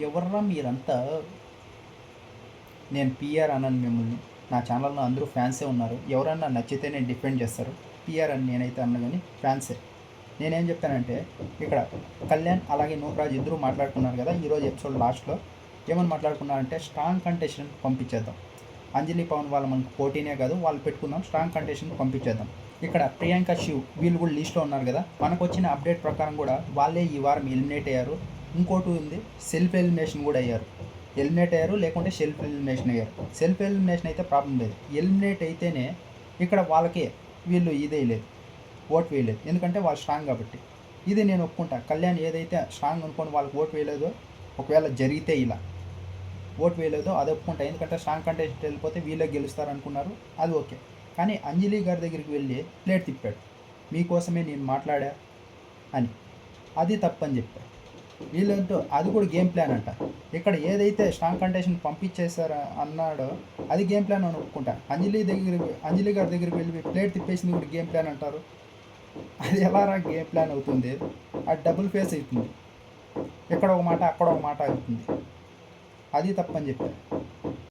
ఎవర్రా మీరంతా? నేను పీఆర్ అనను మిమ్మల్ని. నా ఛానల్‌లో అందరూ ఫ్యాన్సే ఉన్నారు. ఎవరన్నా నచ్చితే నేను డిఫెండ్ చేస్తారు. పీఆర్ అని నేనైతే అనను గానీ ఫ్యాన్సే. నేనేం చెప్పానంటే ఇక్కడ కళ్యాణ్ అలాగే నూకరాజ్ ఇద్దరు మాట్లాడుకున్నారు కదా! ఈరోజు ఎపిసోడ్ లాస్ట్‌లో ఏమని మాట్లాడుకున్నారంటే స్ట్రాంగ్ కంటెస్టెంట్ పంపించేద్దాం. అంజలి పవన్ వాళ్ళ మనకు పోటీనే కాదు వాళ్ళు పెట్టుకుందాం స్ట్రాంగ్ కంటెస్టెంట్ పంపించేద్దాం. ఇక్కడ ప్రియాంక శివ్ వీళ్ళు కూడా లిస్ట్లో ఉన్నారు కదా! మనకు వచ్చిన అప్డేట్ ప్రకారం కూడా వాళ్ళే ఈ వారం ఎలిమినేట్ అయ్యారు. ఇంకోటి ఉంది సెల్ఫ్ ఎలిమినేషన్ కూడా అయ్యారు. ఎలిమినేట్ అయ్యారు లేకుంటే సెల్ఫ్ ఎలిమినేషన్ అయ్యారు. సెల్ఫ్ ఎలిమినేషన్ అయితే ప్రాబ్లం లేదు. ఎలిమినేట్ అయితేనే ఇక్కడ వాళ్ళకి వీళ్ళు ఇదే లేదు ఓట్ వేయలేదు. ఎందుకంటే వాళ్ళు స్ట్రాంగ్ కాబట్టి. ఇది నేను ఒప్పుకుంటా. కళ్యాణ్ ఏదైతే స్ట్రాంగ్ అనుకోని వాళ్ళకి ఓట్ వేయలేదో ఒకవేళ జరిగితే ఇలా ఓట్ వేయలేదో అది ఒప్పుకుంటా. ఎందుకంటే స్ట్రాంగ్ కంటెస్ట్ వెళ్ళిపోతే వీళ్ళే గెలుస్తారు అనుకున్నారు, అది ఓకే. కానీ అంజలి గారి దగ్గరికి వెళ్ళి ప్లేట్ తిప్పాడు, మీకోసమే నేను మాట్లాడా అని. అది తప్పని చెప్పారు. వీళ్ళంటూ అది కూడా గేమ్ ప్లాన్ అంట. ఇక్కడ ఏదైతే స్ట్రాంగ్ కంటెస్టెంట్ పంపించేశారో అన్నాడో అది గేమ్ ప్లాన్ అని ఒప్పుకుంటా. అంజలి గారి దగ్గరికి వెళ్ళి ప్లేట్ తిప్పేసింది కూడా గేమ్ ప్లాన్ అంటారు. అది ఎలా గేమ్ ప్లాన్ అవుతుంది? అది డబుల్ ఫేస్ అవుతుంది. ఎక్కడ ఒక మాట అక్కడ ఒక మాట అవుతుంది. అది తప్పని చెప్పారు.